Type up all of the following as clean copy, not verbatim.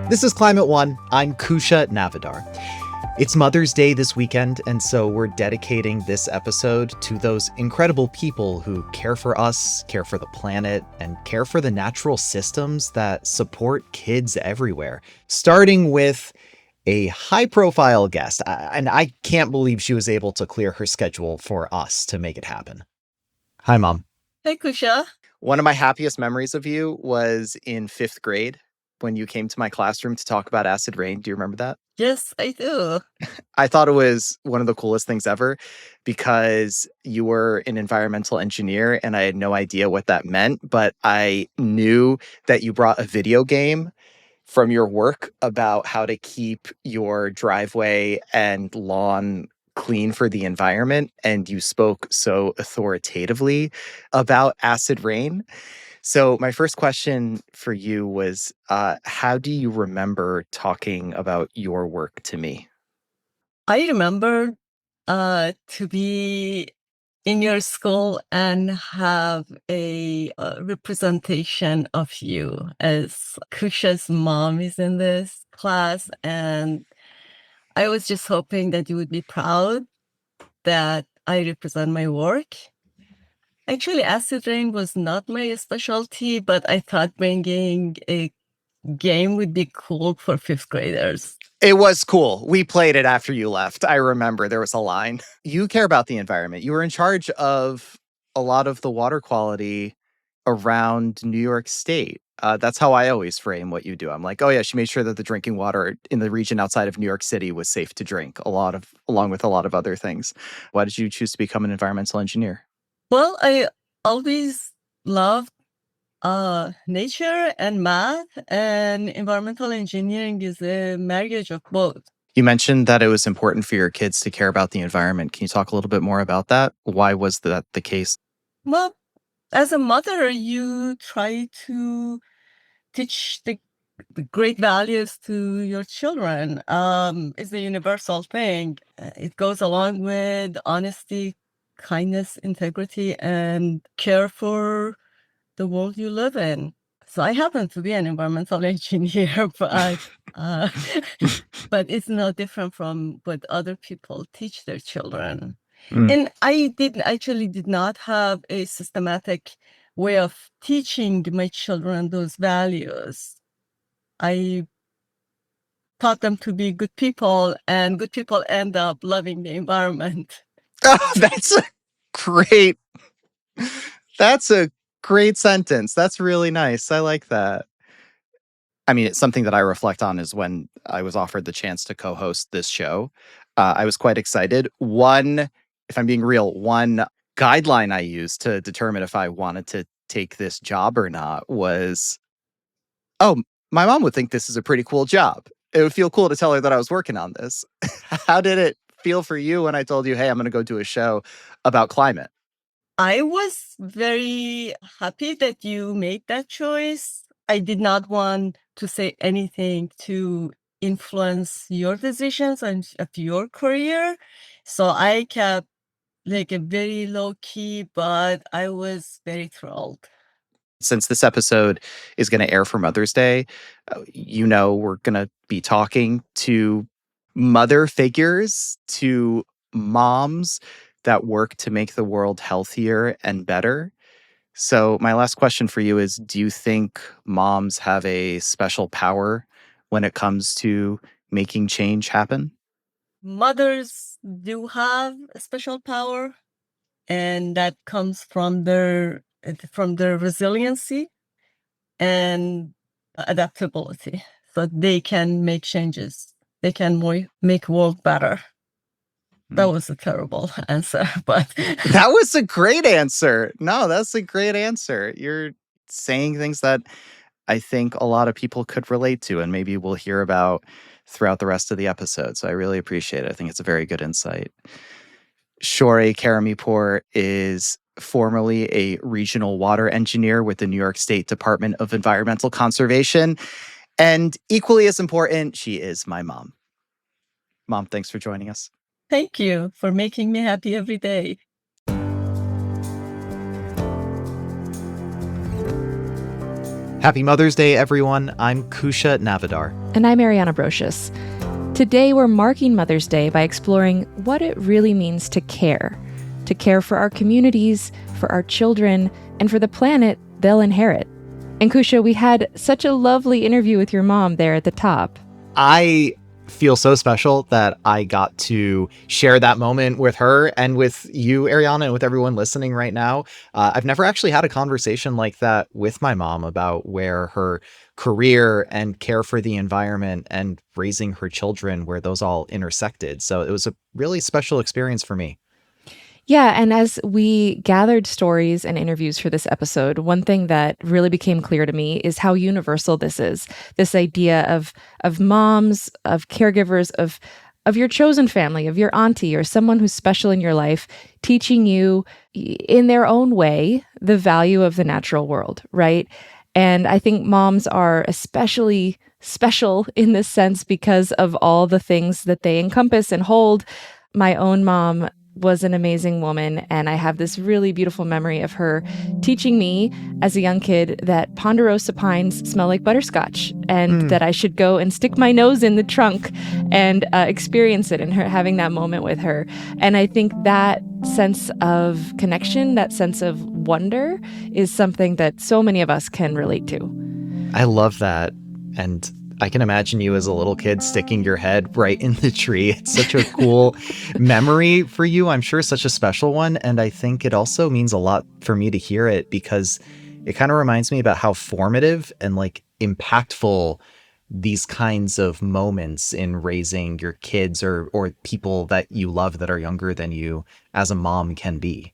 This is Climate One. I'm Kousha Navidar. It's Mother's Day this weekend, and so we're dedicating this episode to those incredible people who care for us, care for the planet, and care for the natural systems that support kids everywhere. Starting with a high-profile guest, and I can't believe she was able to clear her schedule for us to make it happen. Hi, Mom. Hey, Kousha. One of my happiest memories of you was in 5th grade when you came to my classroom to talk about acid rain. Do you remember that? Yes, I do. I thought it was one of the coolest things ever because you were an environmental engineer and I had no idea what that meant, but I knew that you brought a video game from your work about how to keep your driveway and lawn clean for the environment, and you spoke so authoritatively about acid rain. So my first question for you was, how do you remember talking about your work to me? I remember to be in your school and have a representation of you, as Kousha's mom is in this class, and I was just hoping that you would be proud that I represent my work. Actually, acid rain was not my specialty, but I thought bringing a game would be cool for 5th graders. It was cool. We played it after you left. I remember there was a line. You care about the environment. You were in charge of a lot of the water quality around New York State. That's how I always frame what you do. I'm like, oh yeah, she made sure that the drinking water in the region outside of New York City was safe to drink, along with a lot of other things. Why did you choose to become an environmental engineer? Well, I always loved nature and math, and environmental engineering is a marriage of both. You mentioned that it was important for your kids to care about the environment. Can you talk a little bit more about that? Why was that the case? Well, as a mother, you try to teach the great values to your children. It's a universal thing. It goes along with honesty, kindness, integrity, and care for the world you live in. So I happen to be an environmental engineer, but it's no different from what other people teach their children. And I did not have a systematic way of teaching my children those values. I taught them to be good people, and good people end up loving the environment. Oh, great. That's a great sentence. That's really nice. I like that. I mean, it's something that I reflect on is when I was offered the chance to co-host this show. I was quite excited. If I'm being real, one guideline I used to determine if I wanted to take this job or not was, oh, my mom would think this is a pretty cool job. It would feel cool to tell her that I was working on this. How did it feel for you when I told you, hey, I'm going to go do a show about climate? I was very happy that you made that choice. I did not want to say anything to influence your decisions and of your career. So I kept like a very low key, but I was very thrilled. Since this episode is going to air for Mother's Day, we're going to be talking to mother figures, to moms that work to make the world healthier and better. So my last question for you is, do you think moms have a special power when it comes to making change happen? Mothers do have a special power, and that comes from their resiliency and adaptability. So they can make changes. They can make world better. That was a terrible answer, but that was a great answer. No, that's a great answer. You're saying things that I think a lot of people could relate to, and maybe we'll hear about throughout the rest of the episode. So I really appreciate it. I think it's a very good insight. Shohreh Karimipour is formerly a regional water engineer with the New York State Department of Environmental Conservation. And equally as important, she is my mom. Mom, thanks for joining us. Thank you for making me happy every day. Happy Mother's Day, everyone. I'm Kousha Navidar. And I'm Ariana Brocious. Today, we're marking Mother's Day by exploring what it really means to care for our communities, for our children, and for the planet they'll inherit. And Kousha, we had such a lovely interview with your mom there at the top. I feel so special that I got to share that moment with her and with you, Ariana, and with everyone listening right now. I've never actually had a conversation like that with my mom about where her career and care for the environment and raising her children, where those all intersected. So it was a really special experience for me. Yeah, and as we gathered stories and interviews for this episode, one thing that really became clear to me is how universal this is. This idea of moms, of caregivers, of your chosen family, of your auntie or someone who's special in your life, teaching you in their own way the value of the natural world, right? And I think moms are especially special in this sense because of all the things that they encompass and hold. My own mom was an amazing woman, and I have this really beautiful memory of her teaching me as a young kid that ponderosa pines smell like butterscotch and that I should go and stick my nose in the trunk and experience it, and her having that moment with her. And I think that sense of connection, that sense of wonder is something that so many of us can relate to. I love that. And I can imagine you as a little kid sticking your head right in the tree. It's such a cool memory for you. I'm sure such a special one. And I think it also means a lot for me to hear it because it kind of reminds me about how formative and like impactful these kinds of moments in raising your kids or people that you love that are younger than you as a mom can be.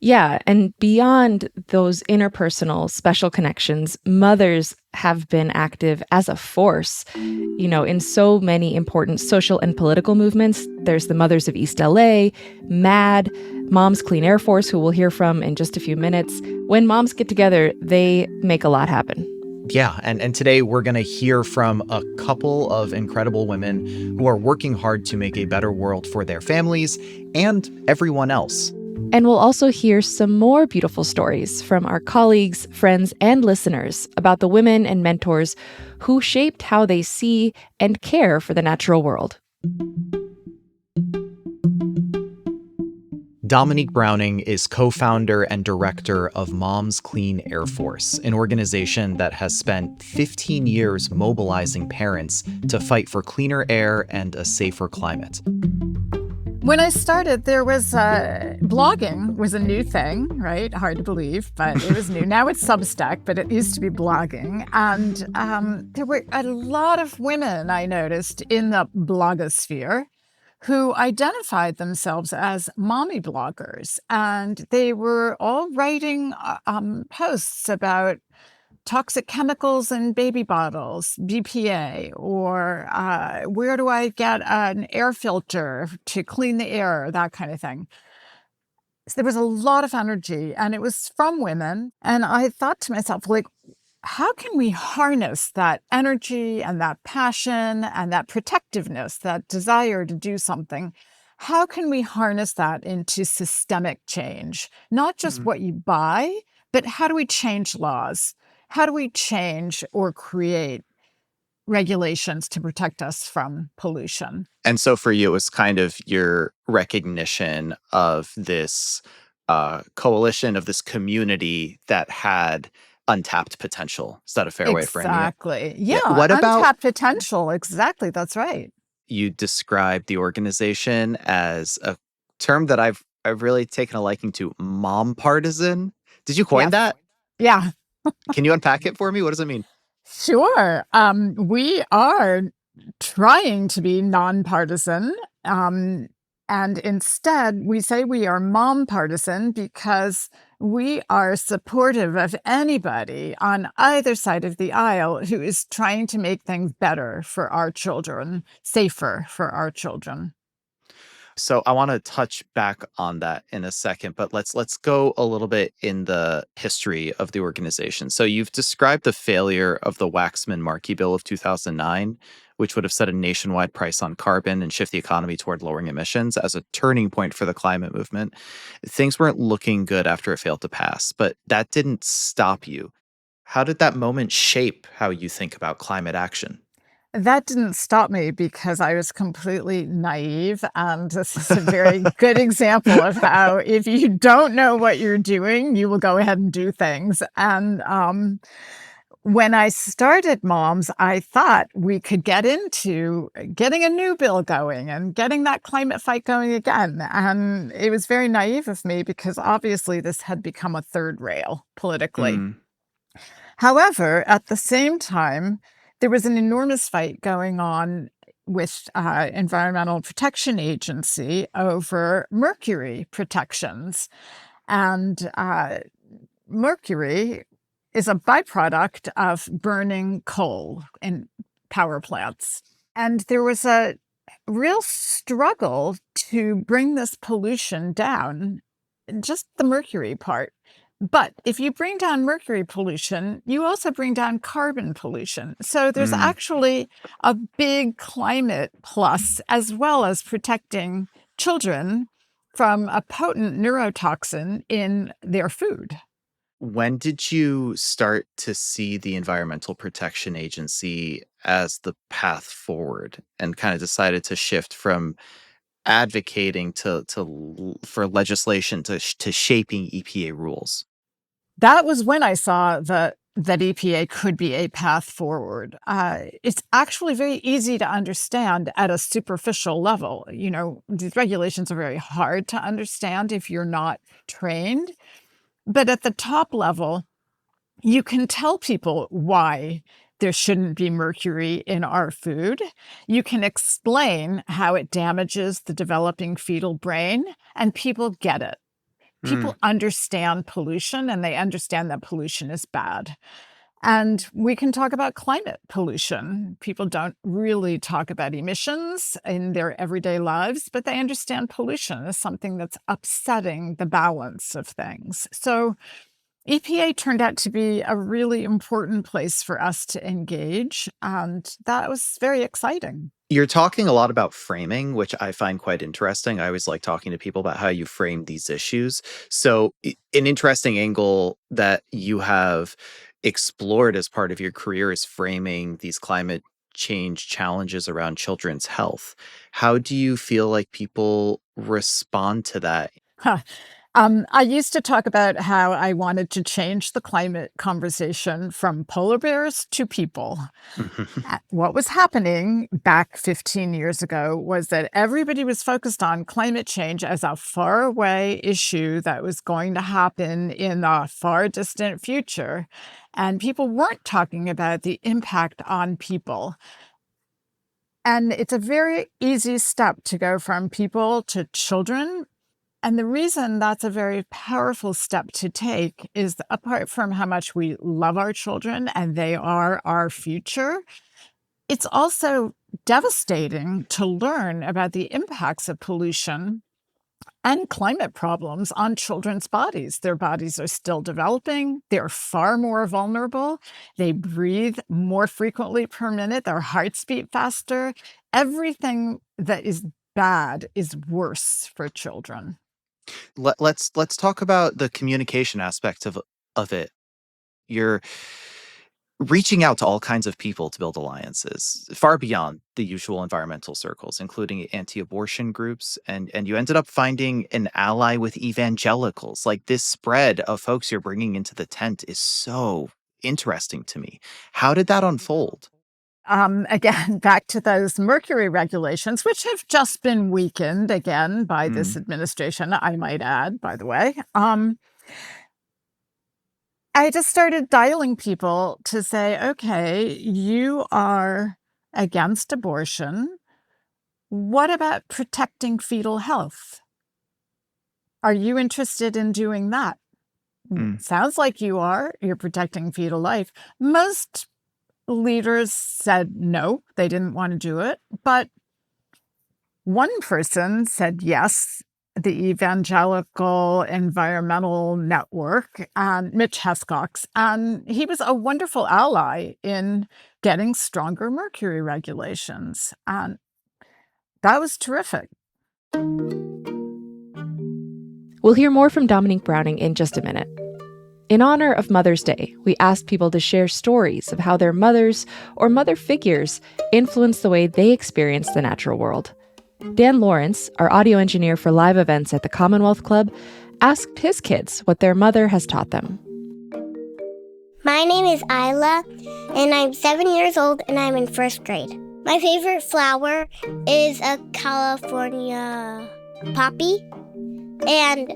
Yeah, and beyond those interpersonal special connections, mothers have been active as a force, in so many important social and political movements. There's the Mothers of East LA, MAD, Moms Clean Air Force, who we'll hear from in just a few minutes. When moms get together, they make a lot happen. Yeah, and today we're going to hear from a couple of incredible women who are working hard to make a better world for their families and everyone else. And we'll also hear some more beautiful stories from our colleagues, friends, and listeners about the women and mentors who shaped how they see and care for the natural world. Dominique Browning is co-founder and director of Moms Clean Air Force, an organization that has spent 15 years mobilizing parents to fight for cleaner air and a safer climate. When I started, there was blogging was a new thing, right? Hard to believe, but it was new. Now it's Substack, but it used to be blogging. And there were a lot of women, I noticed, in the blogosphere who identified themselves as mommy bloggers. And they were all writing posts about toxic chemicals in baby bottles, BPA, or where do I get an air filter to clean the air, that kind of thing. So there was a lot of energy, and it was from women. And I thought to myself, like, how can we harness that energy and that passion and that protectiveness, that desire to do something? How can we harness that into systemic change? Not just what you buy, but how do we change laws? How do we change or create regulations to protect us from pollution? And so for you, it was kind of your recognition of this coalition, of this community that had untapped potential. Is that a fair way of framing it? Exactly. Yeah. What about untapped potential? Exactly. That's right. You described the organization as a term that I've really taken a liking to, mom partisan. Did you coin that? Yeah. Can you unpack it for me? What does it mean? Sure. We are trying to be nonpartisan. And instead, we say we are mom partisan because we are supportive of anybody on either side of the aisle who is trying to make things better for our children, safer for our children. So I want to touch back on that in a second, but let's go a little bit in the history of the organization. So you've described the failure of the Waxman-Markey Bill of 2009, which would have set a nationwide price on carbon and shift the economy toward lowering emissions as a turning point for the climate movement. Things weren't looking good after it failed to pass, but that didn't stop you. How did that moment shape how you think about climate action? That didn't stop me because I was completely naive, and this is a very good example of how if you don't know what you're doing, you will go ahead and do things. And when I started Moms, I thought we could get into getting a new bill going and getting that climate fight going again. And it was very naive of me because obviously this had become a third rail politically. Mm, However, at the same time, there was an enormous fight going on with Environmental Protection Agency over mercury protections. And mercury is a byproduct of burning coal in power plants. And there was a real struggle to bring this pollution down, just the mercury part. But if you bring down mercury pollution, you also bring down carbon pollution. So there's mm. actually a big climate plus, as well as protecting children from a potent neurotoxin in their food. When did you start to see the Environmental Protection Agency as the path forward and kind of decided to shift from advocating for legislation to shaping EPA rules? That was when I saw that EPA could be a path forward. It's actually very easy to understand at a superficial level. You know, these regulations are very hard to understand if you're not trained. But at the top level, you can tell people why there shouldn't be mercury in our food. You can explain how it damages the developing fetal brain, and people get it. Mm. People understand pollution, and they understand that pollution is bad. And we can talk about climate pollution. People don't really talk about emissions in their everyday lives, but they understand pollution as something that's upsetting the balance of things. So EPA turned out to be a really important place for us to engage, and that was very exciting. You're talking a lot about framing, which I find quite interesting. I always like talking to people about how you frame these issues. So, an interesting angle that you have explored as part of your career is framing these climate change challenges around children's health. How do you feel like people respond to that? Huh. I used to talk about how I wanted to change the climate conversation from polar bears to people. What was happening back 15 years ago was that everybody was focused on climate change as a faraway issue that was going to happen in a far distant future. And people weren't talking about the impact on people. And it's a very easy step to go from people to children. And the reason that's a very powerful step to take is apart from how much we love our children and they are our future, it's also devastating to learn about the impacts of pollution and climate problems on children's bodies. Their bodies are still developing. They're far more vulnerable. They breathe more frequently per minute. Their hearts beat faster. Everything that is bad is worse for children. Let's talk about the communication aspect of it. You're reaching out to all kinds of people to build alliances far beyond the usual environmental circles, including anti-abortion groups, and you ended up finding an ally with evangelicals. Like, this spread of folks you're bringing into the tent is so interesting to me. How did that unfold? Again, back to those mercury regulations, which have just been weakened again by this Mm, administration, I might add, by the way. I just started dialing people to say, okay, you are against abortion. What about protecting fetal health? Are you interested in doing that? mm. Sounds like you are. You're protecting fetal life. Most leaders said no, they didn't want to do it. But one person said yes, the Evangelical Environmental Network, and Mitch Hescox. And he was a wonderful ally in getting stronger mercury regulations. And that was terrific. We'll hear more from Dominique Browning in just a minute. In honor of Mother's Day, we asked people to share stories of how their mothers or mother figures influence the way they experience the natural world. Dan Lawrence, our audio engineer for live events at the Commonwealth Club, asked his kids what their mother has taught them. My name is Isla, and I'm 7 years old, and I'm in first grade. My favorite flower is a California poppy, and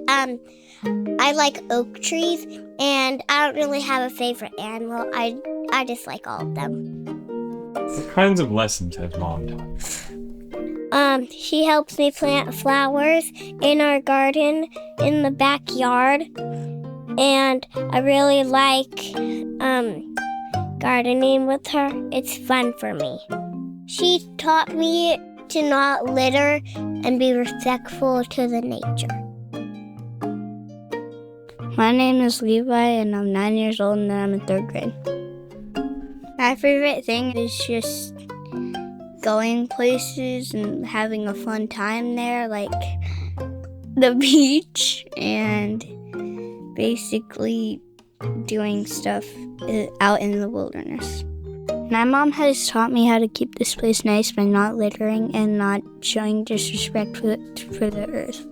I like oak trees, and I don't really have a favorite animal. I just like all of them. What kinds of lessons has Mom taught? She helps me plant flowers in our garden in the backyard, and I really like gardening with her. It's fun for me. She taught me to not litter and be respectful to the nature. My name is Levi, and I'm 9 years old, and I'm in third grade. My favorite thing is just going places and having a fun time there, like the beach, and basically doing stuff out in the wilderness. My mom has taught me how to keep this place nice by not littering and not showing disrespect for the earth.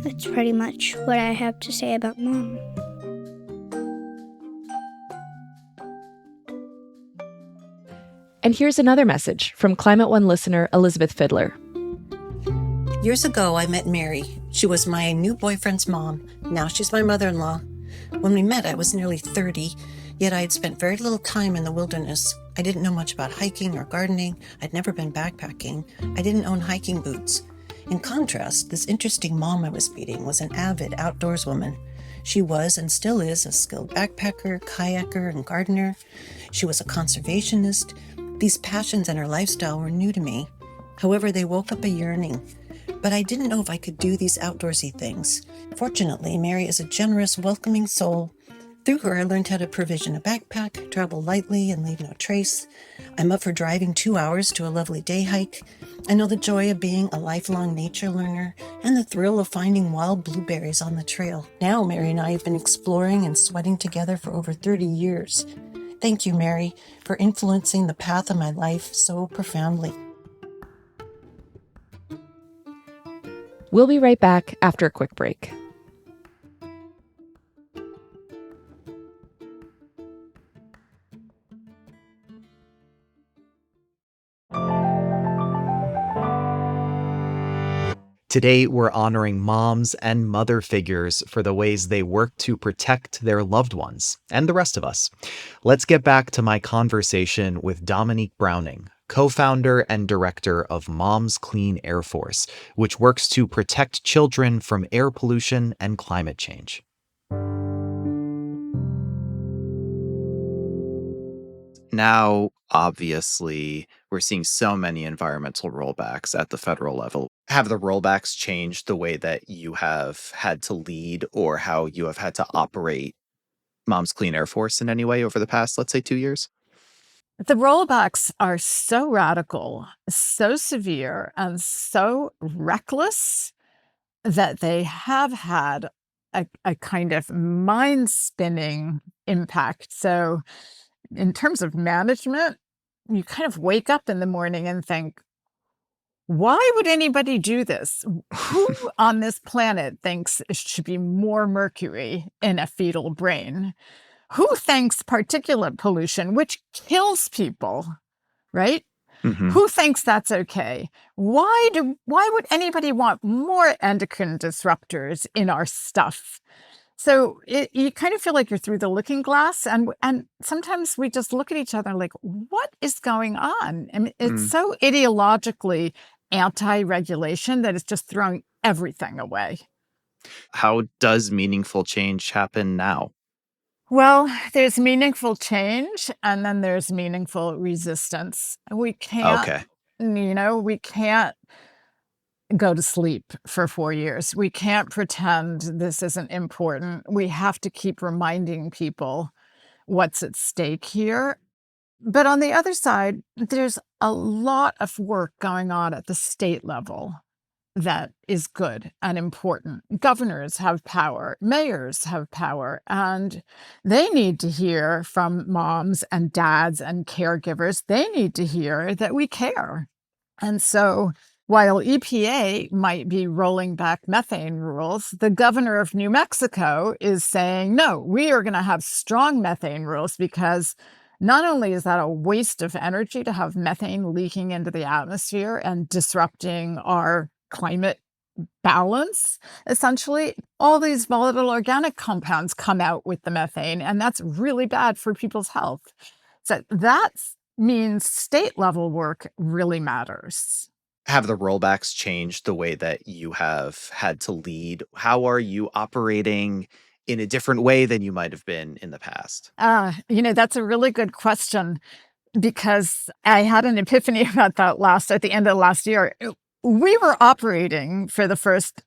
That's pretty much what I have to say about Mom. And here's another message from Climate One listener Elizabeth Fiddler. Years ago, I met Mary. She was my new boyfriend's mom. Now she's my mother-in-law. When we met, I was nearly 30, yet I had spent very little time in the wilderness. I didn't know much about hiking or gardening. I'd never been backpacking. I didn't own hiking boots. In contrast, this interesting mom I was meeting was an avid outdoors woman. She was and still is a skilled backpacker, kayaker, and gardener. She was a conservationist. These passions and her lifestyle were new to me. However, they woke up a yearning. But I didn't know if I could do these outdoorsy things. Fortunately, Mary is a generous, welcoming soul. Through her, I learned how to provision a backpack, travel lightly, and leave no trace. I'm up for driving 2 hours to a lovely day hike. I know the joy of being a lifelong nature learner and the thrill of finding wild blueberries on the trail. Now, Mary and I have been exploring and sweating together for over 30 years. Thank you, Mary, for influencing the path of my life so profoundly. We'll be right back after a quick break. Today, we're honoring moms and mother figures for the ways they work to protect their loved ones and the rest of us. Let's get back to my conversation with Dominique Browning, co-founder and director of Moms Clean Air Force, which works to protect children from air pollution and climate change. Now, obviously, we're seeing so many environmental rollbacks at the federal level. Have the rollbacks changed the way that you have had to lead or how you have had to operate Mom's Clean Air Force in any way over the past, let's say, 2 years? The rollbacks are so radical, so severe, and so reckless that they have had a kind of mind-spinning impact. So in terms of management, you kind of wake up in the morning and think, why would anybody do this? Who on this planet thinks it should be more mercury in a fetal brain? Who thinks particulate pollution, which kills people, right? Mm-hmm. Who thinks that's okay? Why would anybody want more endocrine disruptors in our stuff? So you kind of feel like you're through the looking glass, and sometimes we just look at each other like, what is going on? I mean, it's so ideologically anti-regulation that it's just throwing everything away. How does meaningful change happen now? Well, there's meaningful change, and then there's meaningful resistance. We can't, we can't go to sleep for 4 years. We can't pretend this isn't important. We have to keep reminding people what's at stake here. But on the other side, there's a lot of work going on at the state level. that is good and important. Governors have power, mayors have power, and they need to hear from moms and dads and caregivers. They need to hear that we care. And so while EPA might be rolling back methane rules, the governor of New Mexico is saying, no, we are going to have strong methane rules, because not only is that a waste of energy to have methane leaking into the atmosphere and disrupting our climate balance, essentially, all these volatile organic compounds come out with the methane, and that's really bad for people's health. So that means state level work really matters. Have the rollbacks changed the way that you have had to lead? How are you operating in a different way than you might have been in the past? That's a really good question, because I had an epiphany about that at the end of last year. We were operating for the first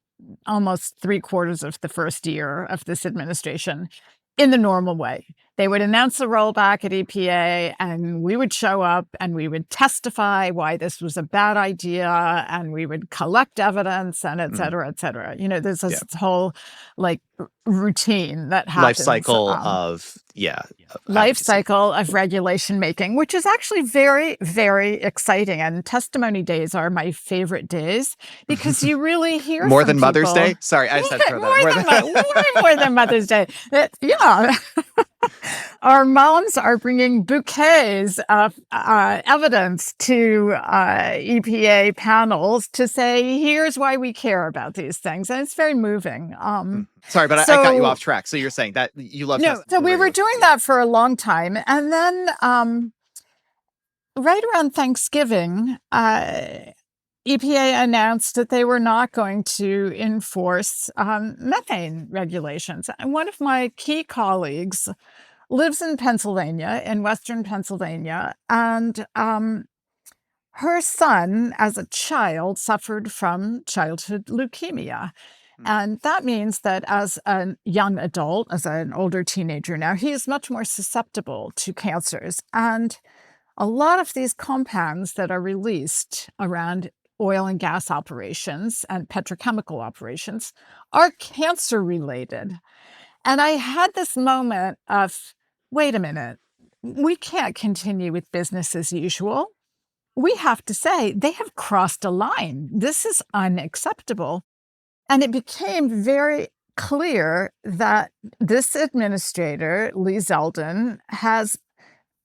almost 3/4 of the first year of this administration in the normal way. They would announce a rollback at EPA, and we would show up and we would testify why this was a bad idea, and we would collect evidence, and et cetera, et cetera. There's this whole routine that happens. Life cycle of regulation making, which is actually very, very exciting. And testimony days are my favorite days, because you really hear more from than Mother's people. Day. Sorry, I just had to throw that. Way more than Mother's Day. Yeah. Our moms are bringing bouquets of evidence to EPA panels to say, here's why we care about these things. And it's very moving. Sorry, but I got you off track. So you're saying that you love No, so we were doing that for a long time. And then right around Thanksgiving, EPA announced that they were not going to enforce methane regulations. And one of my key colleagues lives in Pennsylvania, in Western Pennsylvania, and her son, as a child, suffered from childhood leukemia. And that means that as a young adult, as an older teenager now, he is much more susceptible to cancers. And a lot of these compounds that are released around oil and gas operations and petrochemical operations are cancer-related. And I had this moment of, wait a minute, we can't continue with business as usual. We have to say they have crossed a line. This is unacceptable. And it became very clear that this administrator, Lee Zeldin, has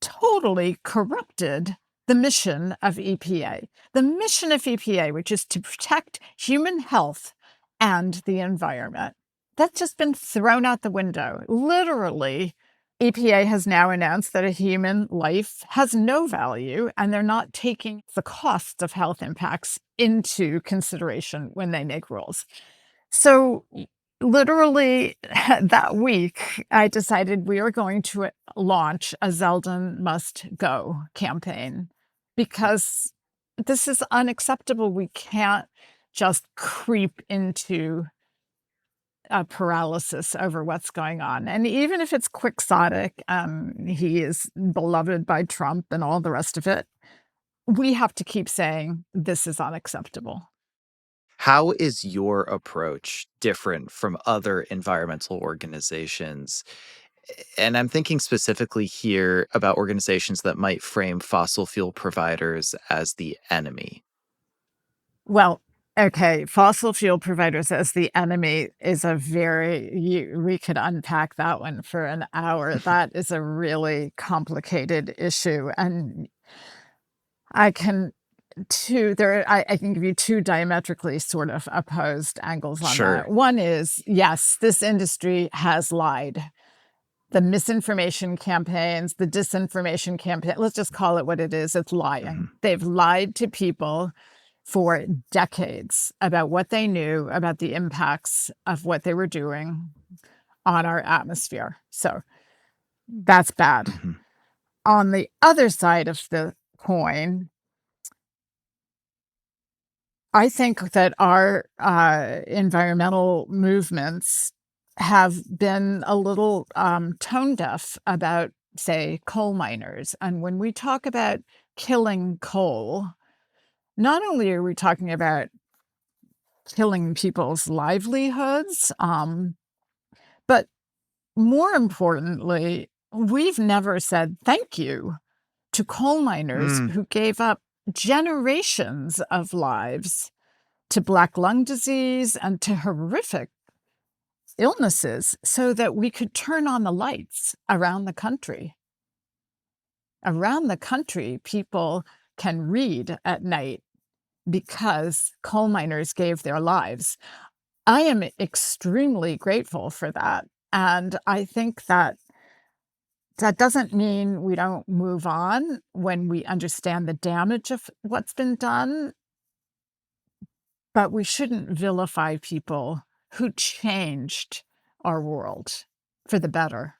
totally corrupted the mission of EPA. The mission of EPA, which is to protect human health and the environment. That's just been thrown out the window. Literally, EPA has now announced that a human life has no value, and they're not taking the costs of health impacts into consideration when they make rules. So literally that week, I decided we are going to launch a Zeldin Must Go campaign, because this is unacceptable. We can't just creep into a paralysis over what's going on. And even if it's quixotic, he is beloved by Trump and all the rest of it, we have to keep saying this is unacceptable. How is your approach different from other environmental organizations? And I'm thinking specifically here about organizations that might frame fossil fuel providers as the enemy. Well, okay, fossil fuel providers as the enemy is we could unpack that one for an hour. That is a really complicated issue. And I can give you two diametrically sort of opposed angles on that. One is, yes, this industry has lied. The misinformation campaigns, the disinformation campaign, let's just call it what it is. It's lying. Mm-hmm. They've lied to people for decades about what they knew about the impacts of what they were doing on our atmosphere. So that's bad. Mm-hmm. On the other side of the coin, I think that our environmental movements have been a little tone deaf about, say, coal miners. And when we talk about killing coal, not only are we talking about killing people's livelihoods. But more importantly, we've never said thank you to coal miners who gave up generations of lives to black lung disease and to horrific illnesses so that we could turn on the lights around the country. Around the country, people can read at night because coal miners gave their lives. I am extremely grateful for that. And I think that doesn't mean we don't move on when we understand the damage of what's been done, but we shouldn't vilify people who changed our world for the better.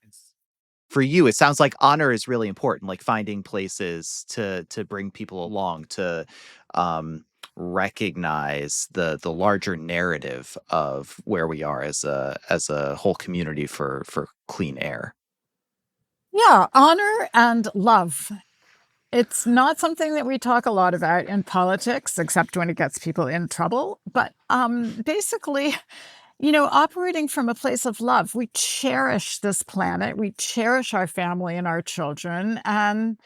For you, it sounds like honor is really important, like finding places to bring people along, to recognize the larger narrative of where we are as a whole community for clean air. Yeah, honor and love. It's not something that we talk a lot about in politics, except when it gets people in trouble. But basically, operating from a place of love, we cherish this planet, we cherish our family and our children, and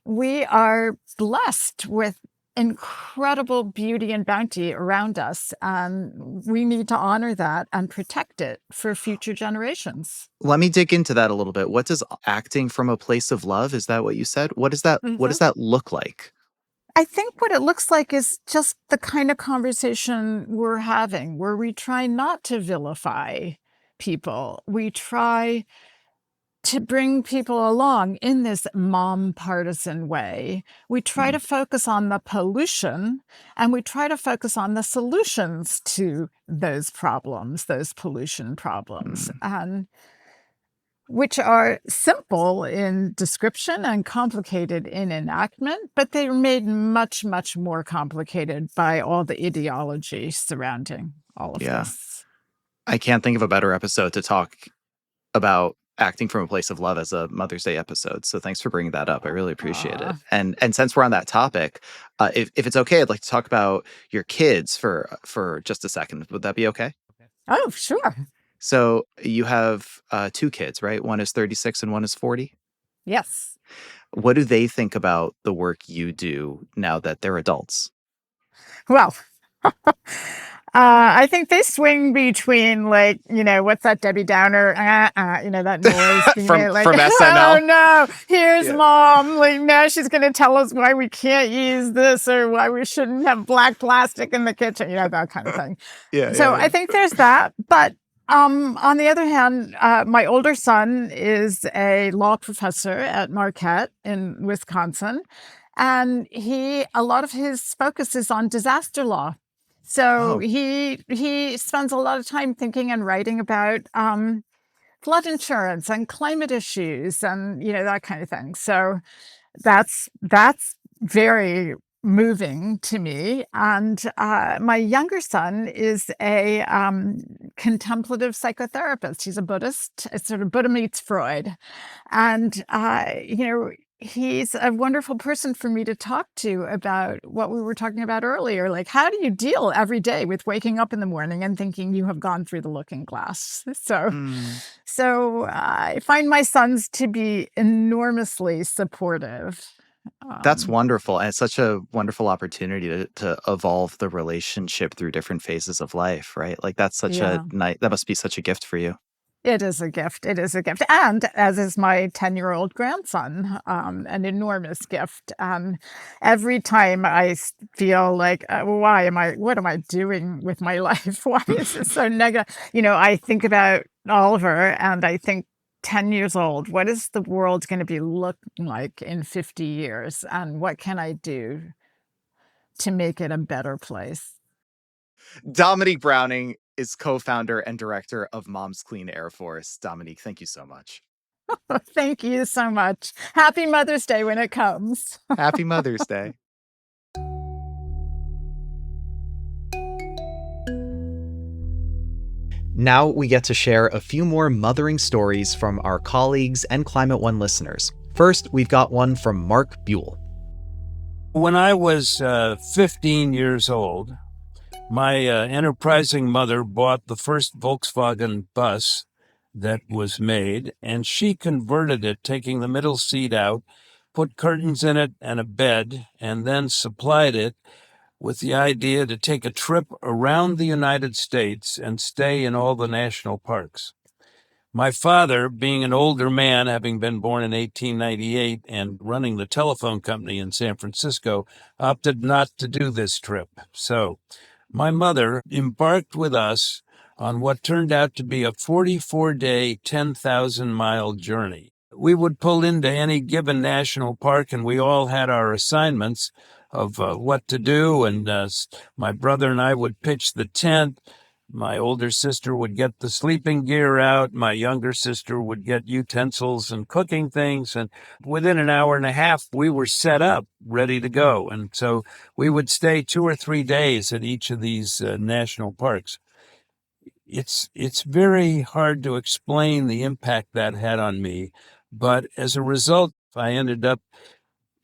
we are blessed with incredible beauty and bounty around us. And we need to honor that and protect it for future generations. Let me dig into that a little bit. What does acting from a place of love, is that what you said? What does that look like? I think what it looks like is just the kind of conversation we're having, where we try not to vilify people. We try to bring people along in this mom partisan way. We try to focus on the pollution, and we try to focus on the solutions to those problems, those pollution problems, and which are simple in description and complicated in enactment, but they're made much, much more complicated by all the ideology surrounding all of this. I can't think of a better episode to talk about acting from a place of love as a Mother's Day episode. So thanks for bringing that up. I really appreciate it. And since we're on that topic, if it's okay, I'd like to talk about your kids for just a second. Would that be okay? Oh, sure. So you have 2 kids, right? One is 36 and one is 40? Yes. What do they think about the work you do now that they're adults? Well, I think they swing between, like, what's that Debbie Downer, that noise. from SNL. Oh, no, here's mom. Like, now she's going to tell us why we can't use this or why we shouldn't have black plastic in the kitchen, that kind of thing. I think there's that. But on the other hand, my older son is a law professor at Marquette in Wisconsin, and a lot of his focus is on disaster law. So he spends a lot of time thinking and writing about flood insurance and climate issues and that kind of thing. So that's very moving to me. And my younger son is a contemplative psychotherapist. He's a Buddhist. It's sort of Buddha meets Freud. And, he's a wonderful person for me to talk to about what we were talking about earlier. Like, how do you deal every day with waking up in the morning and thinking you have gone through the looking glass? So I find my sons to be enormously supportive. That's wonderful. And it's such a wonderful opportunity to evolve the relationship through different phases of life, right? Like, that's such that must be such a gift for you. It is a gift. It is a gift. And as is my 10-year-old grandson, an enormous gift. Every time I feel like, what am I doing with my life? Why is it so negative? I think about Oliver and I think, 10 years old, what is the world going to be looking like in 50 years? And what can I do to make it a better place? Dominique Browning is co-founder and director of Mom's Clean Air Force. Dominique, thank you so much. Thank you so much. Happy Mother's Day when it comes. Happy Mother's Day. Now we get to share a few more mothering stories from our colleagues and Climate One listeners. First, we've got one from Mark Buell. When I was 15 years old, My enterprising mother bought the first Volkswagen bus that was made, and she converted it, taking the middle seat out, put curtains in it and a bed, and then supplied it with the idea to take a trip around the United States and stay in all the national parks. My father, being an older man, having been born in 1898 and running the telephone company in San Francisco, opted not to do this trip. So my mother embarked with us on what turned out to be a 44-day, 10,000-mile journey. We would pull into any given national park, and we all had our assignments of what to do, and my brother and I would pitch the tent. My older sister would get the sleeping gear out. My younger sister would get utensils and cooking things. And within an hour and a half, we were set up, ready to go. And so we would stay 2 or 3 days at each of these national parks. It's very hard to explain the impact that had on me. But as a result, I ended up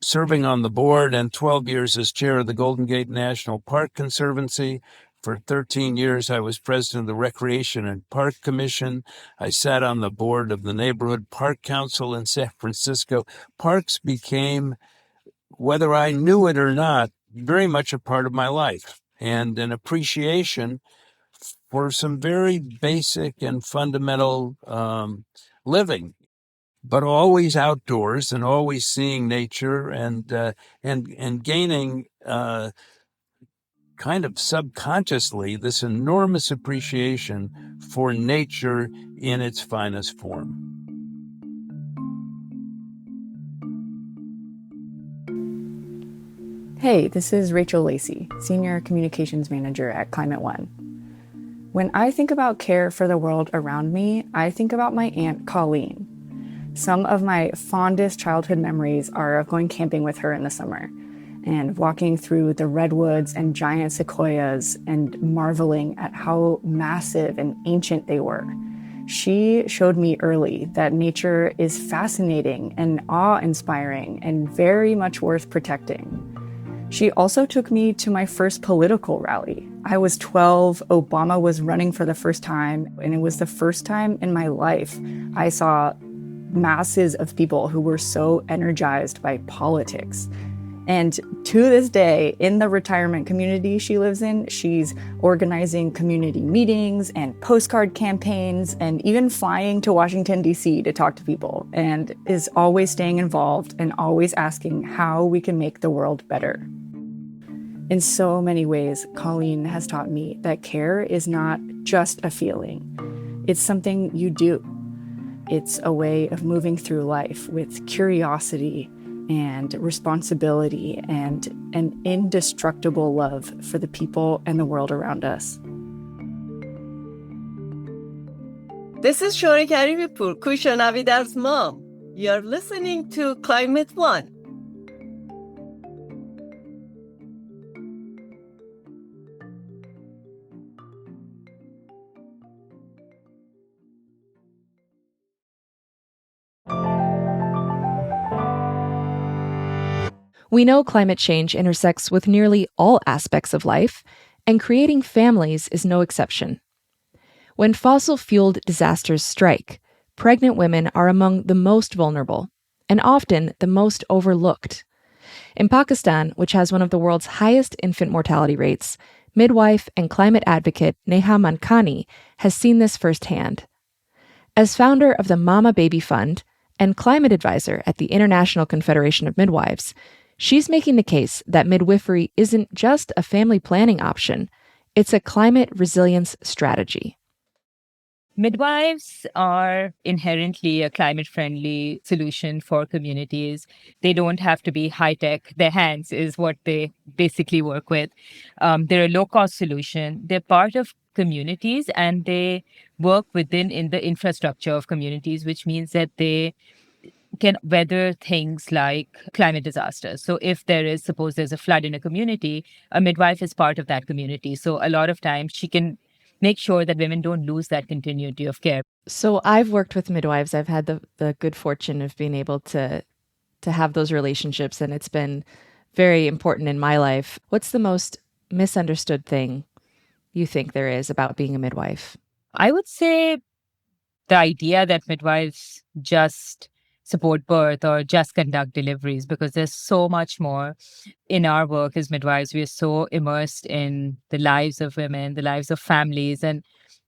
serving on the board and 12 years as chair of the Golden Gate National Park Conservancy. For 13 years, I was president of the Recreation and Park Commission. I sat on the board of the Neighborhood Park Council in San Francisco. Parks became, whether I knew it or not, very much a part of my life, and an appreciation for some very basic and fundamental living, but always outdoors and always seeing nature and gaining kind of subconsciously this enormous appreciation for nature in its finest form. Hey, this is Rachel Lacey, Senior Communications Manager at Climate One. When I think about care for the world around me, I think about my Aunt Colleen. Some of my fondest childhood memories are of going camping with her in the summer and walking through the redwoods and giant sequoias and marveling at how massive and ancient they were. She showed me early that nature is fascinating and awe-inspiring and very much worth protecting. She also took me to my first political rally. I was 12, Obama was running for the first time, and it was the first time in my life I saw masses of people who were so energized by politics. And to this day, in the retirement community she lives in, she's organizing community meetings and postcard campaigns and even flying to Washington, D.C. to talk to people, and is always staying involved and always asking how we can make the world better. In so many ways, Colleen has taught me that care is not just a feeling. It's something you do. It's a way of moving through life with curiosity and responsibility and an indestructible love for the people and the world around us. This is Shohreh Karimipour, Kousha Navidar's mom. You're listening to Climate One. We know climate change intersects with nearly all aspects of life, and creating families is no exception. When fossil-fueled disasters strike, pregnant women are among the most vulnerable, and often the most overlooked. In Pakistan, which has one of the world's highest infant mortality rates, midwife and climate advocate Neha Mankani has seen this firsthand. As founder of the Mama Baby Fund and climate advisor at the International Confederation of Midwives, she's making the case that midwifery isn't just a family planning option, it's a climate resilience strategy. Midwives are inherently a climate-friendly solution for communities. They don't have to be high-tech. Their hands is what they basically work with. They're a low-cost solution. They're part of communities, and they work in the infrastructure of communities, which means that they can weather things like climate disasters. So if suppose there's a flood in a community, a midwife is part of that community. So a lot of times she can make sure that women don't lose that continuity of care. So I've worked with midwives. I've had the good fortune of being able to have those relationships, and it's been very important in my life. What's the most misunderstood thing you think there is about being a midwife? I would say the idea that midwives just support birth or just conduct deliveries, because there's so much more in our work as midwives. We are so immersed in the lives of women, the lives of families. And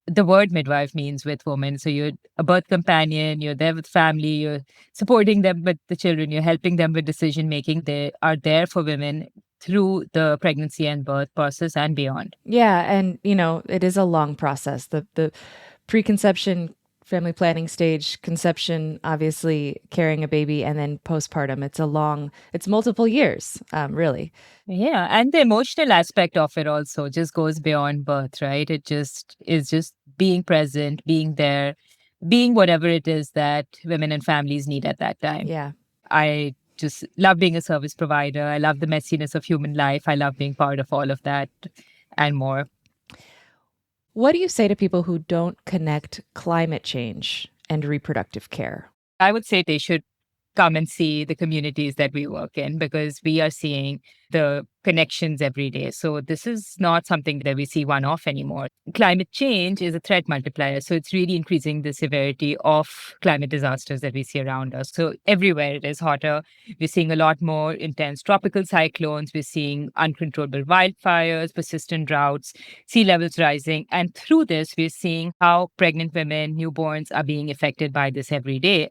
the word midwife means with women. So you're a birth companion, you're there with family, you're supporting them with the children, you're helping them with decision making. They are there for women through the pregnancy and birth process and beyond. Yeah, and it is a long process. The preconception, family planning stage, conception, obviously carrying a baby, and then postpartum. It's multiple years, really. Yeah, and the emotional aspect of it also just goes beyond birth, right? It just is just being present, being there, being whatever it is that women and families need at that time. Yeah. I just love being a service provider. I love the messiness of human life. I love being part of all of that and more. What do you say to people who don't connect climate change and reproductive care? I would say they should come and see the communities that we work in, because we are seeing the connections every day. So this is not something that we see one-off anymore. Climate change is a threat multiplier. So it's really increasing the severity of climate disasters that we see around us. So everywhere it is hotter. We're seeing a lot more intense tropical cyclones. We're seeing uncontrollable wildfires, persistent droughts, sea levels rising. And through this, we're seeing how pregnant women, newborns are being affected by this every day.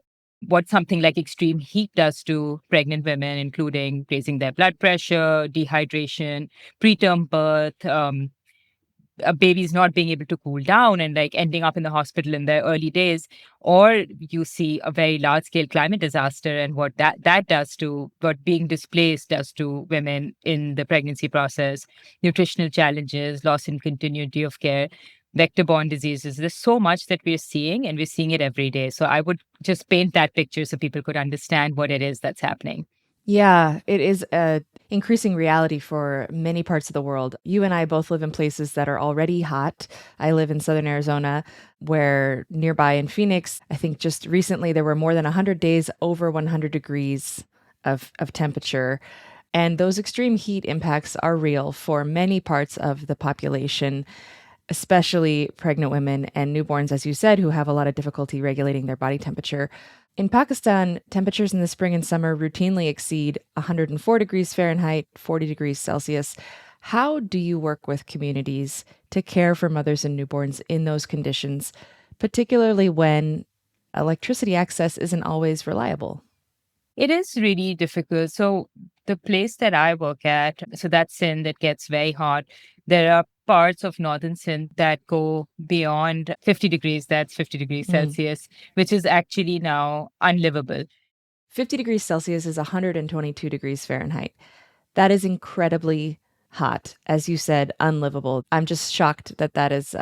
What something like extreme heat does to pregnant women, including raising their blood pressure, dehydration, preterm birth, a baby's not being able to cool down and like ending up in the hospital in their early days, or you see a very large scale climate disaster and what that does to what being displaced does to women in the pregnancy process, nutritional challenges, loss in continuity of care, vector-borne diseases. There's so much that we're seeing, and we're seeing it every day. So I would just paint that picture so people could understand what it is that's happening. Yeah, it is a increasing reality for many parts of the world. You and I both live in places that are already hot. I live in southern Arizona, where nearby in Phoenix, I think just recently there were more than 100 days over 100 degrees of temperature. And those extreme heat impacts are real for many parts of the population, especially pregnant women and newborns, as you said, who have a lot of difficulty regulating their body temperature. In Pakistan, temperatures in the spring and summer routinely exceed 104 degrees Fahrenheit, 40 degrees Celsius. How do you work with communities to care for mothers and newborns in those conditions, particularly when electricity access isn't always reliable? It is really difficult. So the place that I work at, so that's Sindh, that gets very hot. There are parts of northern Sindh that go beyond 50 degrees, that's 50 degrees Celsius, which is actually now unlivable. 50 degrees Celsius is 122 degrees Fahrenheit. That is incredibly hot. As you said, unlivable. I'm just shocked that that is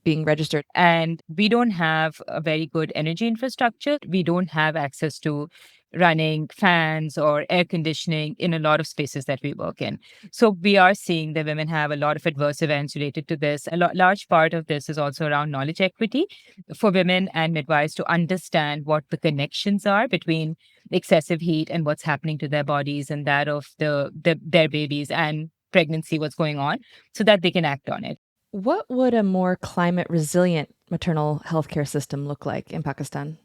being registered. And we don't have a very good energy infrastructure. We don't have access to running fans or air conditioning in a lot of spaces that we work in. So we are seeing that women have a lot of adverse events related to this. A large part of this is also around knowledge equity for women and midwives to understand what the connections are between excessive heat and what's happening to their bodies and that of their babies and pregnancy, what's going on, so that they can act on it. What would a more climate resilient maternal healthcare system look like in Pakistan?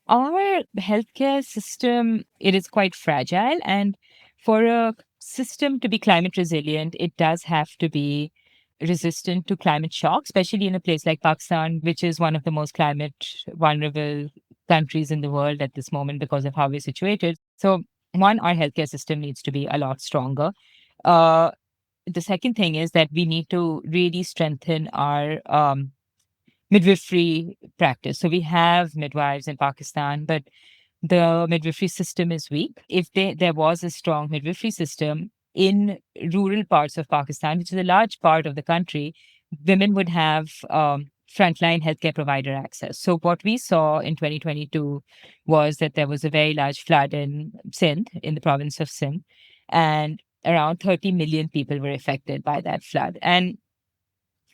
Our healthcare system, it is quite fragile. And for a system to be climate resilient, it does have to be resistant to climate shock, especially in a place like Pakistan, which is one of the most climate vulnerable countries in the world at this moment because of how we're situated. So one, our healthcare system needs to be a lot stronger. The second thing is that we need to really strengthen our midwifery practice. So we have midwives in Pakistan, but the midwifery system is weak. If there was a strong midwifery system in rural parts of Pakistan, which is a large part of the country, women would have frontline healthcare provider access. So what we saw in 2022 was that there was a very large flood in Sindh, in the province of Sindh, and around 30 million people were affected by that flood. And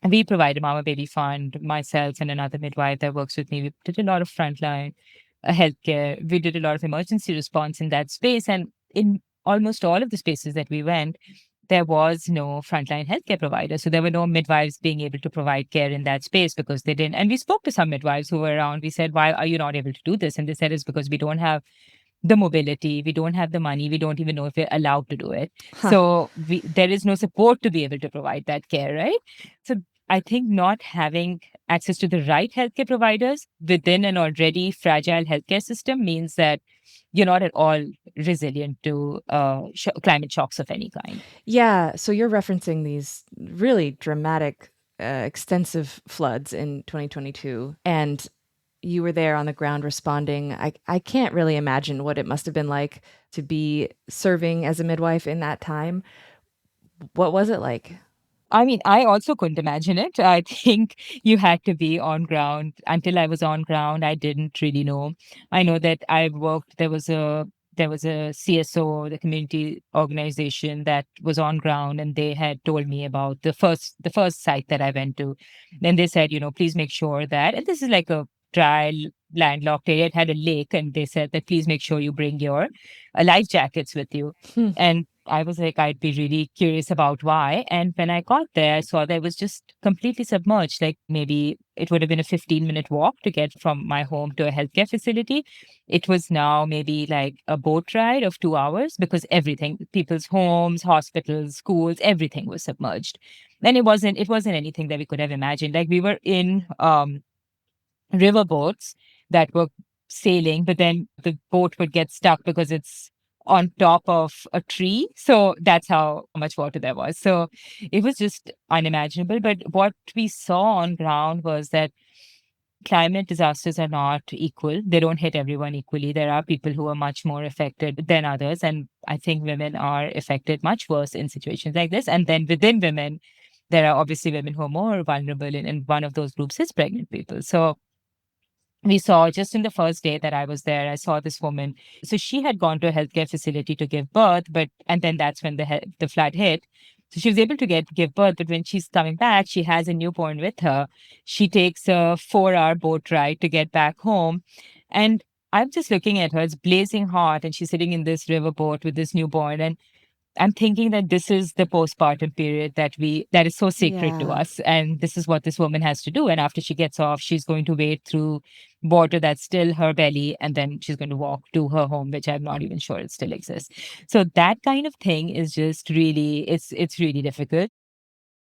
we provide a Mama Baby Fund, myself and another midwife that works with me. We did a lot of frontline healthcare. We did a lot of emergency response in that space. And in almost all of the spaces that we went, there was no frontline healthcare provider. So there were no midwives being able to provide care in that space because they didn't. And we spoke to some midwives who were around. We said, why are you not able to do this? And they said, it's because we don't have the mobility, we don't have the money, we don't even know if we're allowed to do it. So there is no support to be able to provide that care, right? So I think not having access to the right healthcare providers within an already fragile healthcare system means that you're not at all resilient to climate shocks of any kind. Yeah, so you're referencing these really dramatic, extensive floods in 2022, and you were there on the ground responding. I can't really imagine what it must have been like to be serving as a midwife in that time. What was it like? I mean, I also couldn't imagine it. I think you had to be on ground. Until I was on ground, I didn't really know. I know that I worked, there was a CSO, the community organization that was on ground, and they had told me about the first site that I went to. Then they said, please make sure that, and this is like a dry landlocked area. It had a lake, and they said that please make sure you bring your life jackets with you. And I was like, I'd be really curious about why. And when I got there, I saw that it was just completely submerged. Like maybe it would have been a 15-minute walk to get from my home to a healthcare facility. It was now maybe like a boat ride of 2 hours because everything, people's homes, hospitals, schools, everything was submerged. And it wasn't anything that we could have imagined. Like we were in river boats that were sailing, but then the boat would get stuck because it's on top of a tree. So that's how much water there was. So it was just unimaginable. But what we saw on ground was that climate disasters are not equal. They don't hit everyone equally. There are people who are much more affected than others. And I think women are affected much worse in situations like this. And then within women, there are obviously women who are more vulnerable. And one of those groups is pregnant people. So we saw just in the first day that I was there, I saw this woman. So she had gone to a healthcare facility to give birth, and then that's when the flood hit. So she was able to give birth, but when she's coming back, she has a newborn with her. She takes a 4-hour boat ride to get back home. And I'm just looking at her, it's blazing hot, and she's sitting in this river boat with this newborn. And I'm thinking that this is the postpartum period that is so sacred to us. And this is what this woman has to do. And after she gets off, she's going to wade through water that's still her belly, and then she's going to walk to her home, which I'm not even sure it still exists. So that kind of thing is just really, it's really difficult.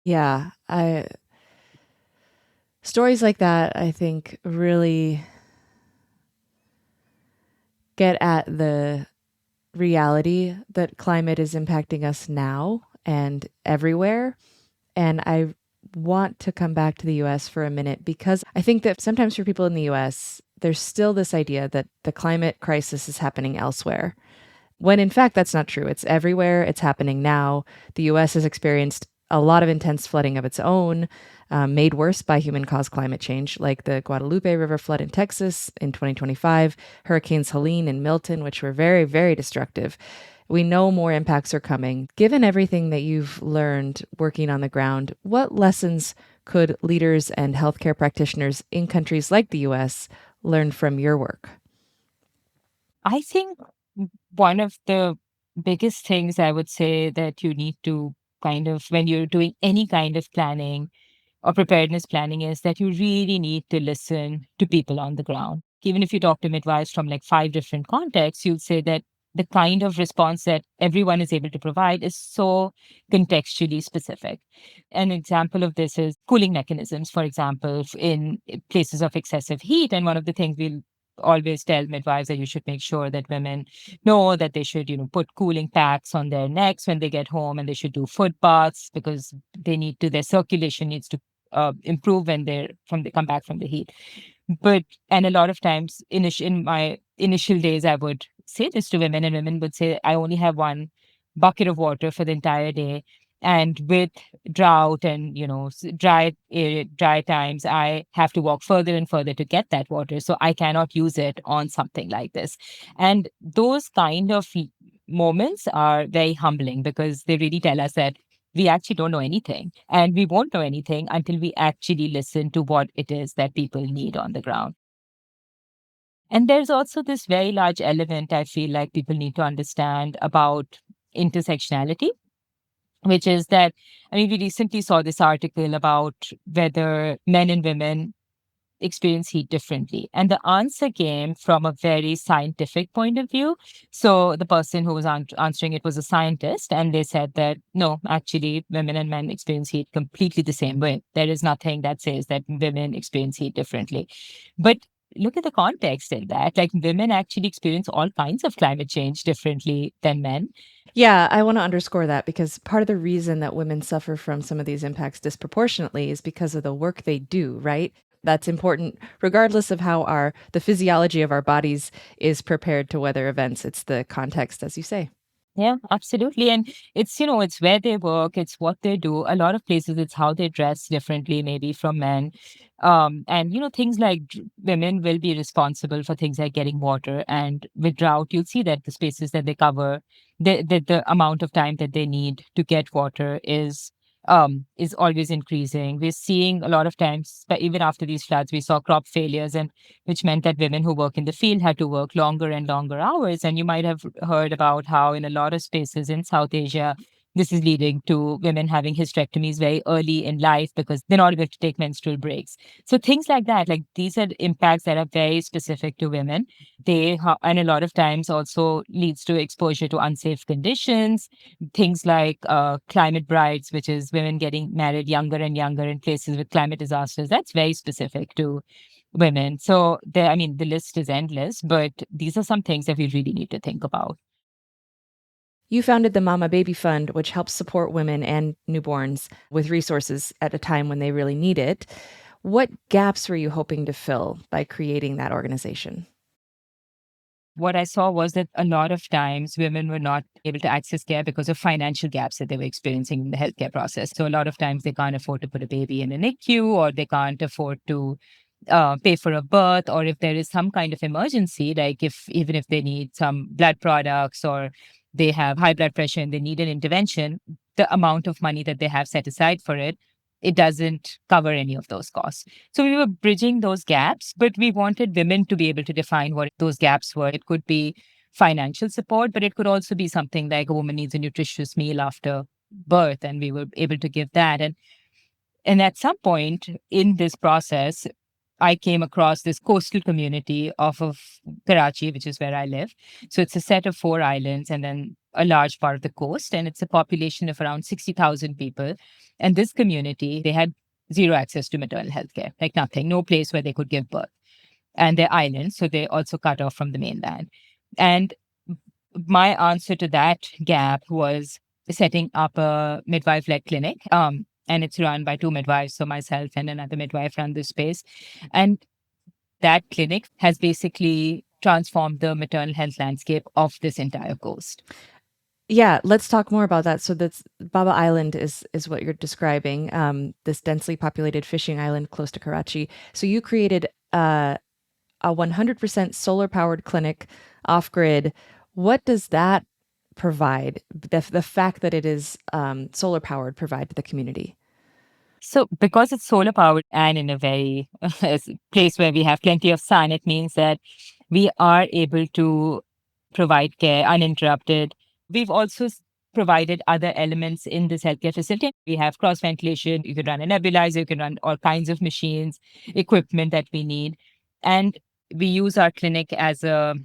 Yeah, stories like that, I think, really get at the reality that climate is impacting us now and everywhere. And I want to come back to the US for a minute because I think that sometimes for people in the US, there's still this idea that the climate crisis is happening elsewhere, when in fact that's not true. It's everywhere. It's happening now. The US has experienced a lot of intense flooding of its own, made worse by human-caused climate change, like the Guadalupe River flood in Texas in 2025, Hurricanes Helene and Milton, which were very, very destructive. We know more impacts are coming. Given everything that you've learned working on the ground, what lessons could leaders and healthcare practitioners in countries like the US learn from your work? I think one of the biggest things I would say that you need to kind of, when you're doing any kind of planning or preparedness planning, is that you really need to listen to people on the ground. Even if you talk to midwives from like 5 different contexts, you'll say that the kind of response that everyone is able to provide is so contextually specific. An example of this is cooling mechanisms, for example, in places of excessive heat. And one of the things we'll always tell midwives that you should make sure that women know that they should, put cooling packs on their necks when they get home, and they should do foot baths because their circulation needs to improve when they come back from the heat. And a lot of times in my initial days, I would say this to women, and women would say, I only have one bucket of water for the entire day. And with drought and, dry times, I have to walk further and further to get that water. So I cannot use it on something like this. And those kind of moments are very humbling because they really tell us that we actually don't know anything, and we won't know anything until we actually listen to what it is that people need on the ground. And there's also this very large element I feel like people need to understand about intersectionality. which is that, I mean, we recently saw this article about whether men and women experience heat differently. And the answer came from a very scientific point of view. So the person who was answering it was a scientist, and they said that no, actually, women and men experience heat completely the same way. There is nothing that says that women experience heat differently. But look at the context in that. Like, women actually experience all kinds of climate change differently than men. Yeah, I want to underscore that because part of the reason that women suffer from some of these impacts disproportionately is because of the work they do, right? That's important regardless of how the physiology of our bodies is prepared to weather events. It's the context, as you say. Yeah, absolutely. And it's, it's where they work, it's what they do. A lot of places, it's how they dress differently, maybe from men. And, things like women will be responsible for things like getting water. And with drought, you'll see that the spaces that they cover, the amount of time that they need to get water is always increasing. We're seeing a lot of times, but even after these floods, we saw crop failures, and which meant that women who work in the field had to work longer and longer hours. And you might have heard about how in a lot of spaces in South Asia, this is leading to women having hysterectomies very early in life because they're not able to take menstrual breaks. So things like that, like these are impacts that are very specific to women. And a lot of times also leads to exposure to unsafe conditions, things like climate brides, which is women getting married younger and younger in places with climate disasters. That's very specific to women. So the list is endless, but these are some things that we really need to think about. You founded the Mama Baby Fund, which helps support women and newborns with resources at a time when they really need it. What gaps were you hoping to fill by creating that organization? What I saw was that a lot of times women were not able to access care because of financial gaps that they were experiencing in the healthcare process. So a lot of times they can't afford to put a baby in an NICU, or they can't afford to pay for a birth, or if there is some kind of emergency, like even if they need some blood products or they have high blood pressure and they need an intervention, the amount of money that they have set aside for it doesn't cover any of those costs. So we were bridging those gaps, but we wanted women to be able to define what those gaps were. It could be financial support, but it could also be something like a woman needs a nutritious meal after birth, and we were able to give that. And at some point in this process, I came across this coastal community off of Karachi, which is where I live. So it's a set of 4 islands and then a large part of the coast. And it's a population of around 60,000 people. And this community, they had zero access to maternal health care, like nothing, no place where they could give birth. And they're islands, so they're also cut off from the mainland. And my answer to that gap was setting up a midwife-led clinic. And it's run by 2 midwives, so myself and another midwife run this space. And that clinic has basically transformed the maternal health landscape of this entire coast. Yeah, let's talk more about that. So that's Baba Island is what you're describing, this densely populated fishing island close to Karachi. So you created a 100% solar-powered clinic off-grid. What does that provide, the fact that it is solar-powered, provide to the community? So because it's solar powered and in a very place where we have plenty of sun, it means that we are able to provide care uninterrupted. We've also provided other elements in this healthcare facility. We have cross ventilation. You can run a nebulizer. You can run all kinds of machines, equipment that we need. And we use our clinic as a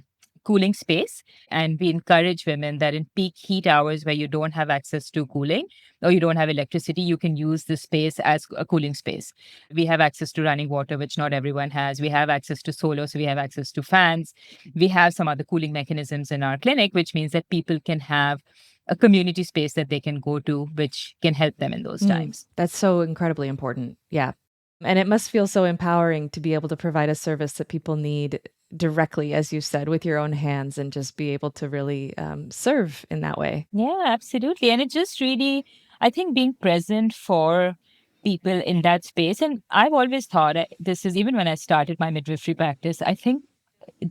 cooling space. And we encourage women that in peak heat hours where you don't have access to cooling or you don't have electricity, you can use the space as a cooling space. We have access to running water, which not everyone has. We have access to solar, so we have access to fans. We have some other cooling mechanisms in our clinic, which means that people can have a community space that they can go to, which can help them in those times. That's so incredibly important. Yeah. And it must feel so empowering to be able to provide a service that people need directly, as you said, with your own hands, and just be able to really serve in that way. Yeah, absolutely. And it just really, I think, being present for people in that space. And I've always thought this is, even when I started my midwifery practice, I think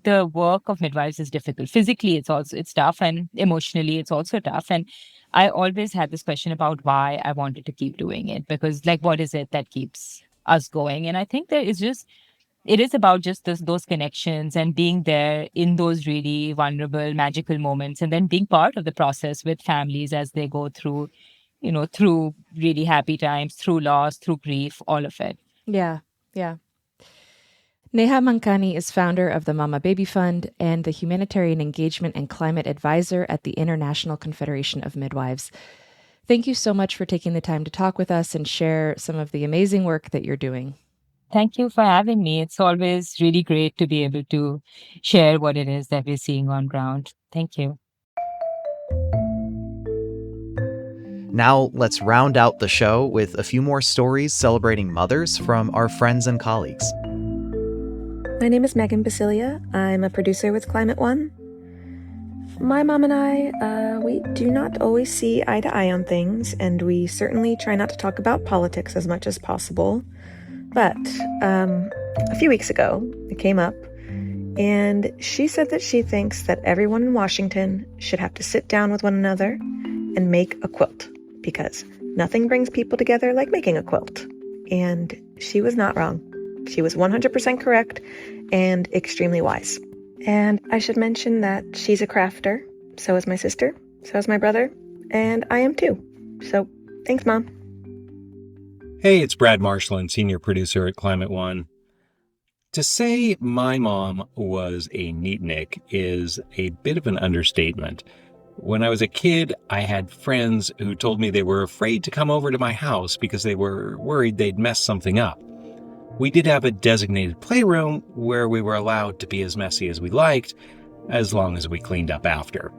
the work of midwives is difficult. Physically, it's tough, and emotionally, it's also tough. And I always had this question about why I wanted to keep doing it, because like, what is it that keeps us going? And I think it is about just those connections and being there in those really vulnerable, magical moments, and then being part of the process with families as they go through through really happy times, through loss, through grief, all of it. Yeah. Neha Mankani is founder of the Mama Baby Fund and the Humanitarian Engagement and Climate Advisor at the International Confederation of Midwives. Thank you so much for taking the time to talk with us and share some of the amazing work that you're doing. Thank you for having me. It's always really great to be able to share what it is that we're seeing on ground. Thank you. Now, let's round out the show with a few more stories celebrating mothers from our friends and colleagues. My name is Megan Basilia. I'm a producer with Climate One. My mom and I, we do not always see eye to eye on things, and we certainly try not to talk about politics as much as possible. But a few weeks ago, it came up, and she said that she thinks that everyone in Washington should have to sit down with one another and make a quilt, because nothing brings people together like making a quilt. And she was not wrong. She was 100% correct and extremely wise. And I should mention that she's a crafter. So is my sister. So is my brother. And I am too. So thanks, Mom. Hey, it's Brad Marshland, senior producer at Climate One. To say my mom was a neatnik is a bit of an understatement. When I was a kid, I had friends who told me they were afraid to come over to my house because they were worried they'd mess something up. We did have a designated playroom where we were allowed to be as messy as we liked, as long as we cleaned up after.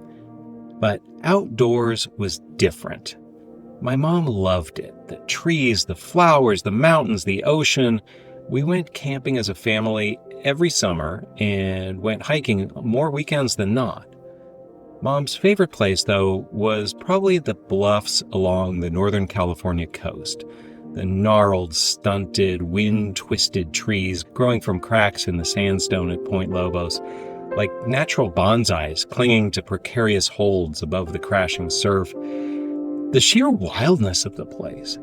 But outdoors was different. My mom loved it. The trees, the flowers, the mountains, the ocean. We went camping as a family every summer and went hiking more weekends than not. Mom's favorite place, though, was probably the bluffs along the Northern California coast. The gnarled, stunted, wind-twisted trees growing from cracks in the sandstone at Point Lobos, like natural bonsais clinging to precarious holds above the crashing surf. The sheer wildness of the place.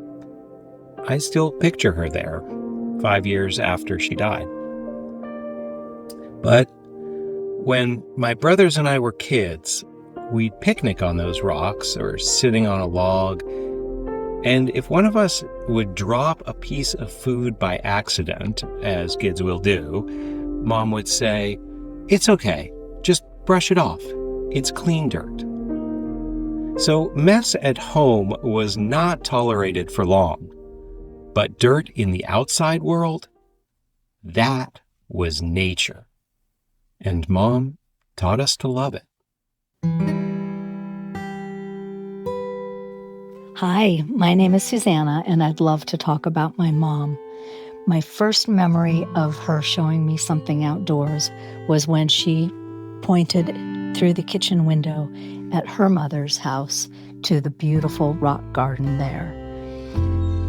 I still picture her there, 5 years after she died. But when my brothers and I were kids, we'd picnic on those rocks or sitting on a log. And if one of us would drop a piece of food by accident, as kids will do, Mom would say, "It's okay, just brush it off. It's clean dirt." So mess at home was not tolerated for long. But dirt in the outside world, that was nature. And Mom taught us to love it. Hi, my name is Susanna, and I'd love to talk about my mom. My first memory of her showing me something outdoors was when she pointed through the kitchen window at her mother's house to the beautiful rock garden there.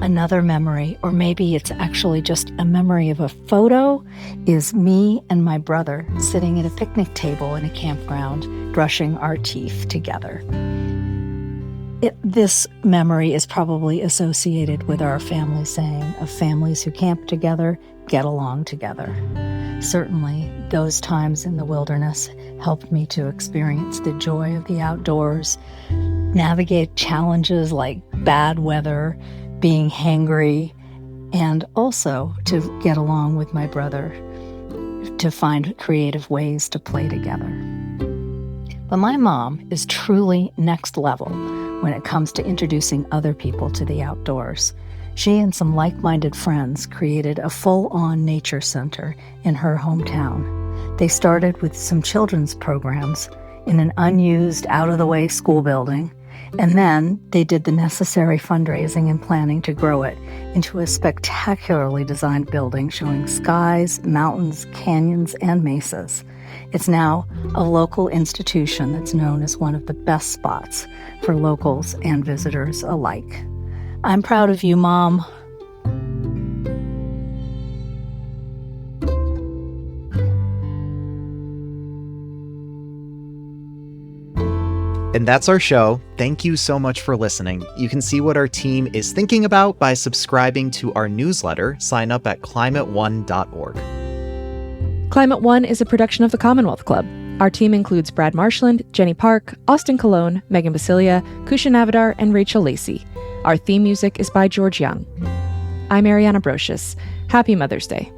Another memory, or maybe it's actually just a memory of a photo, is me and my brother sitting at a picnic table in a campground, brushing our teeth together. This memory is probably associated with our family saying of families who camp together, get along together. Certainly, those times in the wilderness helped me to experience the joy of the outdoors, navigate challenges like bad weather, being hangry, and also to get along with my brother, to find creative ways to play together. But my mom is truly next level when it comes to introducing other people to the outdoors. She and some like-minded friends created a full-on nature center in her hometown. They started with some children's programs in an unused, out-of-the-way school building, and then they did the necessary fundraising and planning to grow it into a spectacularly designed building showing skies, mountains, canyons, and mesas. It's now a local institution that's known as one of the best spots for locals and visitors alike. I'm proud of you, Mom. And that's our show. Thank you so much for listening. You can see what our team is thinking about by subscribing to our newsletter. Sign up at climateone.org. Climate One is a production of the Commonwealth Club. Our team includes Brad Marshland, Jenny Park, Austin Colon, Megan Basilia, Kousha Navidar, and Rachel Lacey. Our theme music is by George Young. I'm Ariana Brocious. Happy Mother's Day.